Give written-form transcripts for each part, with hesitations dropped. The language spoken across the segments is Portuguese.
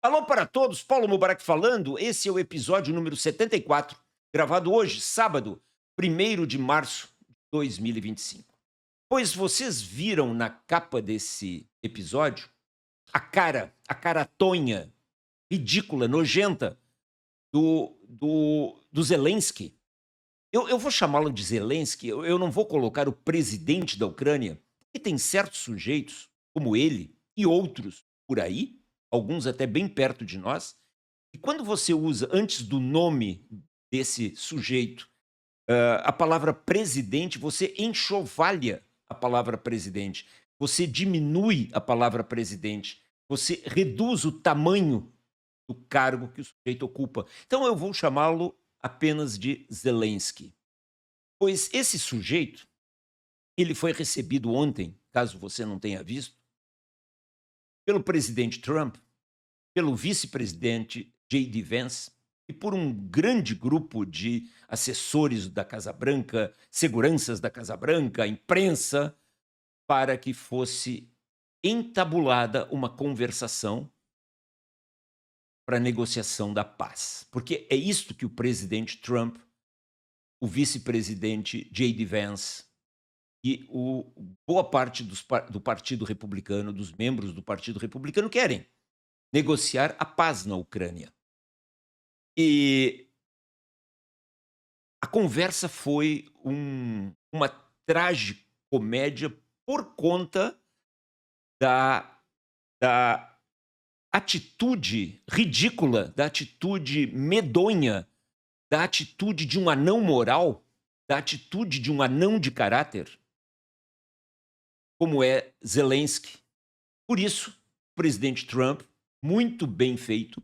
Alô para todos, Paulo Mubarak falando. Esse é o episódio número 74, gravado hoje, sábado, 1º de março de 2025. Pois vocês viram na capa desse episódio a cara tonha, ridícula, nojenta do Zelensky. Eu vou chamá-lo de Zelensky, eu não vou colocar o presidente da Ucrânia, porque tem certos sujeitos, como ele e outros por aí, alguns até bem perto de nós, e quando você usa antes do nome desse sujeito, a palavra presidente, você enxovalha a palavra presidente, você diminui a palavra presidente, você reduz o tamanho do cargo que o sujeito ocupa. Então eu vou chamá-lo apenas de Zelensky. Pois esse sujeito, ele foi recebido ontem, caso você não tenha visto, pelo presidente Trump, pelo vice-presidente J.D. Vance e por um grande grupo de assessores da Casa Branca, seguranças da Casa Branca, imprensa, para que fosse entabulada uma conversação para a negociação da paz. Porque é isto que o presidente Trump, o vice-presidente J.D. Vance e boa parte do Partido Republicano, dos membros do Partido Republicano, querem negociar a paz na Ucrânia. E a conversa foi uma tragicomédia por conta da atitude ridícula, da atitude medonha, da atitude de um anão moral, da atitude de um anão de caráter, como é Zelensky. Por isso, o presidente Trump, muito bem feito,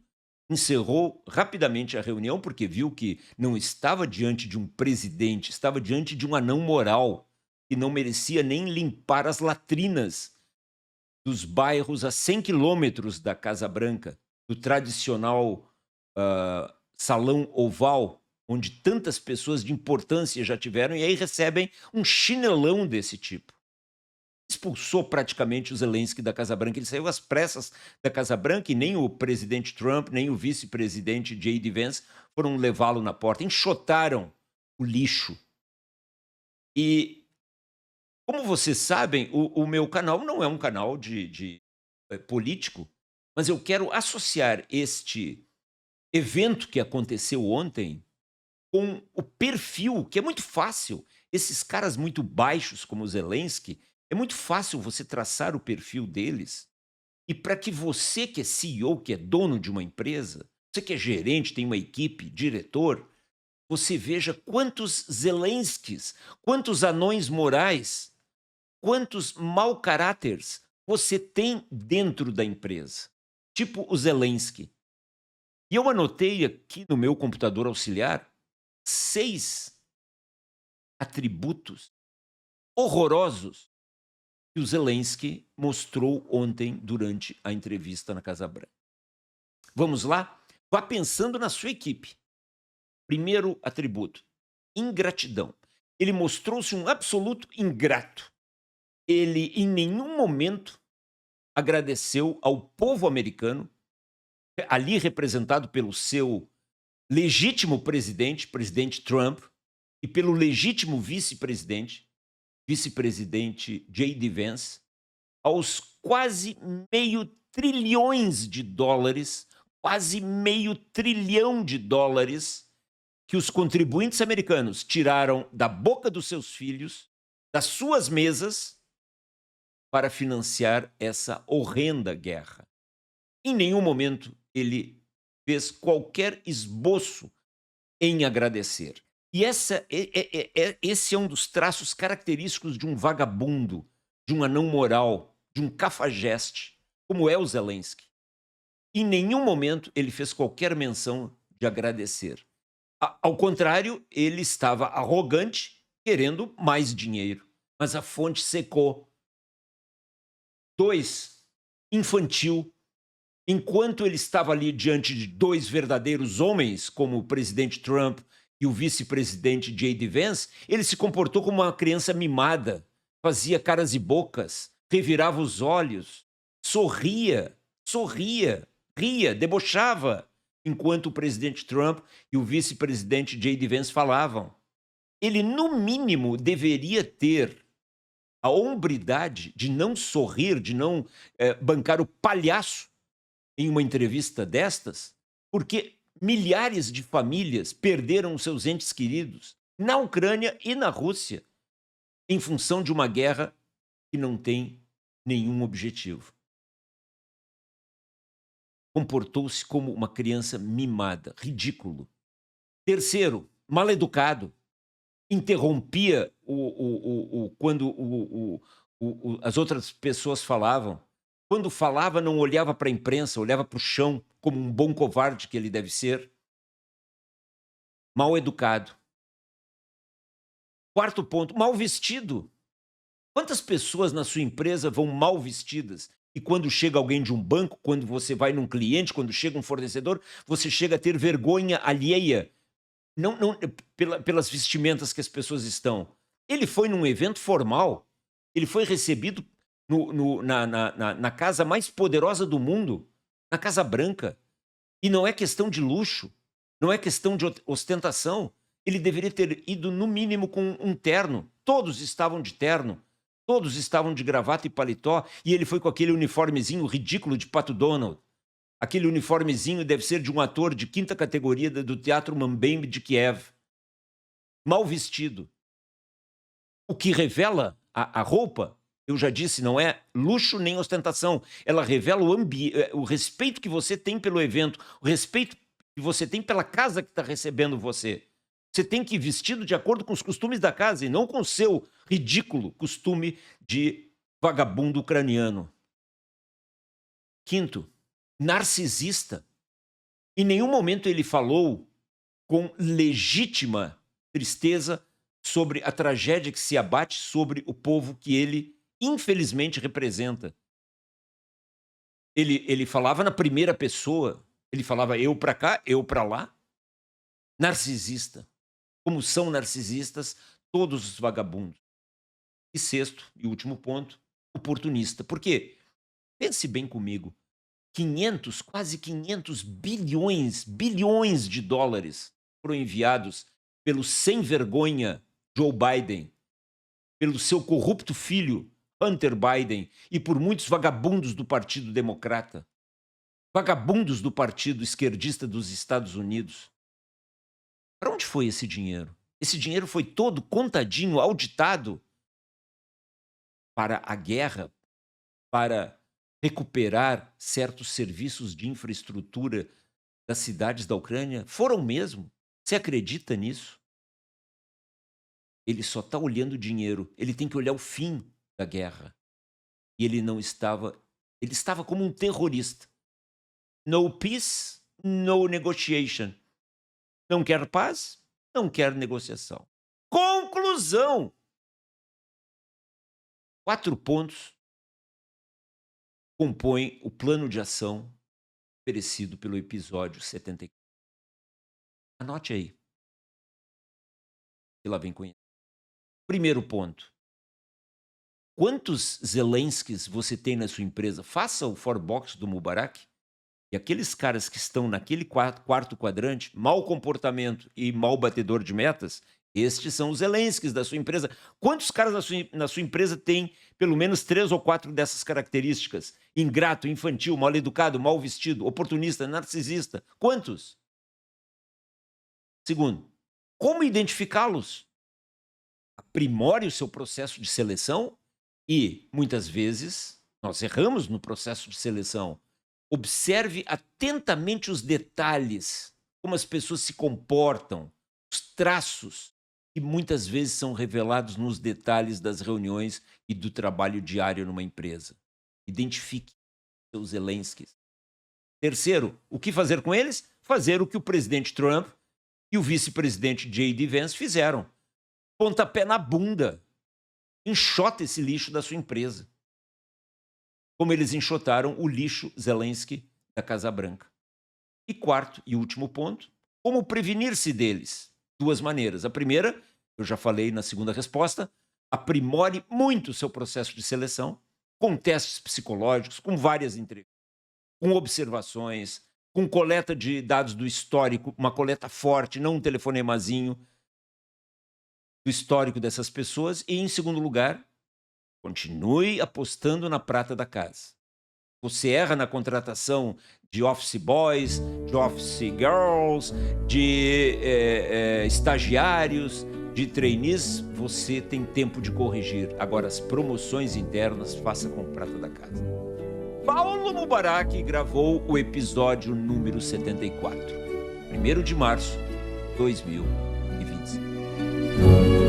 encerrou rapidamente a reunião, porque viu que não estava diante de um presidente, estava diante de um anão moral, que não merecia nem limpar as latrinas dos bairros a 100 quilômetros da Casa Branca, do tradicional salão oval, onde tantas pessoas de importância já tiveram, e aí recebem um chinelão desse tipo. Expulsou praticamente o Zelensky da Casa Branca. Ele saiu às pressas da Casa Branca e nem o presidente Trump, nem o vice-presidente J.D. Vance foram levá-lo na porta. Enxotaram o lixo. E, como vocês sabem, o meu canal não é um canal de político, mas eu quero associar este evento que aconteceu ontem com o perfil, que é muito fácil. Esses caras muito baixos, como o Zelensky, é muito fácil você traçar o perfil deles. E para que você, que é CEO, que é dono de uma empresa, você que é gerente, tem uma equipe, diretor, você veja quantos Zelenskys, quantos anões morais, quantos mau caráteres você tem dentro da empresa. Tipo o Zelensky. E eu anotei aqui no meu computador auxiliar 6 atributos horrorosos que o Zelensky mostrou ontem durante a entrevista na Casa Branca. Vamos lá? Vá pensando na sua equipe. Primeiro atributo, ingratidão. Ele mostrou-se um absoluto ingrato. Ele, em nenhum momento, agradeceu ao povo americano, ali representado pelo seu legítimo presidente, presidente Trump, e pelo legítimo vice-presidente J.D. Vance, aos quase quase meio trilhão de dólares que os contribuintes americanos tiraram da boca dos seus filhos, das suas mesas, para financiar essa horrenda guerra. Em nenhum momento ele fez qualquer esboço em agradecer. E esse é um dos traços característicos de um vagabundo, de um anão moral, de um cafajeste, como é o Zelensky. Em nenhum momento ele fez qualquer menção de agradecer. Ao contrário, ele estava arrogante, querendo mais dinheiro, mas a fonte secou. 2, infantil. Enquanto ele estava ali diante de 2 verdadeiros homens, como o presidente Trump e o vice-presidente J.D. Vance, ele se comportou como uma criança mimada, fazia caras e bocas, revirava os olhos, sorria, ria, debochava, enquanto o presidente Trump e o vice-presidente J.D. Vance falavam. Ele, no mínimo, deveria ter a hombridade de não sorrir, de não bancar o palhaço em uma entrevista destas, porque milhares de famílias perderam seus entes queridos na Ucrânia e na Rússia em função de uma guerra que não tem nenhum objetivo. Comportou-se como uma criança mimada, ridículo. Terceiro, mal educado. Interrompia quando as outras pessoas falavam. Quando falava, não olhava para a imprensa, olhava para o chão, como um bom covarde que ele deve ser. Mal educado. Quarto ponto, mal vestido. Quantas pessoas na sua empresa vão mal vestidas? E quando chega alguém de um banco, quando você vai num cliente, quando chega um fornecedor, você chega a ter vergonha alheia, não pelas vestimentas que as pessoas estão. Ele foi num evento formal, ele foi recebido na casa mais poderosa do mundo, na Casa Branca. E não é questão de luxo, não é questão de ostentação. Ele deveria ter ido, no mínimo, com um terno. Todos estavam de terno. Todos estavam de gravata e paletó, e ele foi com aquele uniformezinho ridículo de Pato Donald. Aquele uniformezinho deve ser de um ator de quinta categoria do Teatro Mambembe de Kiev. Mal vestido. O que revela a roupa, eu já disse, não é luxo nem ostentação. Ela revela o respeito que você tem pelo evento, o respeito que você tem pela casa que está recebendo você. Você tem que ir vestido de acordo com os costumes da casa e não com o seu ridículo costume de vagabundo ucraniano. Quinto, narcisista. Em nenhum momento ele falou com legítima tristeza sobre a tragédia que se abate sobre o povo que ele, infelizmente, representa. Ele falava na primeira pessoa, ele falava eu para cá, eu para lá. Narcisista. Como são narcisistas todos os vagabundos. E sexto e último ponto, oportunista. Por quê? Pense bem comigo. Quase 500 bilhões de dólares foram enviados pelo sem vergonha Joe Biden, pelo seu corrupto filho Hunter Biden e por muitos vagabundos do Partido Democrata, vagabundos do Partido Esquerdista dos Estados Unidos. Para onde foi esse dinheiro? Esse dinheiro foi todo contadinho, auditado para a guerra, para recuperar certos serviços de infraestrutura das cidades da Ucrânia? Foram mesmo? Você acredita nisso? Ele só está olhando o dinheiro, ele tem que olhar o fim da guerra. E ele não estava, ele estava como um terrorista. No peace, no negotiation. Não quer paz, não quer negociação. Conclusão! 4 pontos compõem o plano de ação oferecido pelo episódio 74. Anote aí. E lá vem conhecer. Primeiro ponto. Quantos Zelenskys você tem na sua empresa? Faça o Forbox do Mubarak. E aqueles caras que estão naquele quarto quadrante, mau comportamento e mau batedor de metas, estes são os Zelenskys da sua empresa. Quantos caras na sua empresa têm pelo menos 3 ou 4 dessas características? Ingrato, infantil, mal educado, mal vestido, oportunista, narcisista. Quantos? Segundo, como identificá-los? Aprimore o seu processo de seleção e, muitas vezes, nós erramos no processo de seleção. Observe atentamente os detalhes, como as pessoas se comportam, os traços que muitas vezes são revelados nos detalhes das reuniões e do trabalho diário numa empresa. Identifique seus Zelenskys. Terceiro, o que fazer com eles? Fazer o que o presidente Trump e o vice-presidente J.D. Vance fizeram. Pontapé na bunda. Enxota esse lixo da sua empresa. Como eles enxotaram o lixo Zelensky da Casa Branca. E quarto e último ponto, como prevenir-se deles? 2 maneiras. A primeira, eu já falei na segunda resposta, aprimore muito o seu processo de seleção, com testes psicológicos, com várias entrevistas. com observações, com coleta de dados do histórico, uma coleta forte, não um telefonemazinho, do histórico dessas pessoas. E, em segundo lugar, continue apostando na prata da casa. Você erra na contratação de office boys, de office girls, de estagiários, de trainees, você tem tempo de corrigir. Agora, as promoções internas, faça com prata da casa. Paulo Mubarak gravou o episódio número 74, 1º de março de 2025.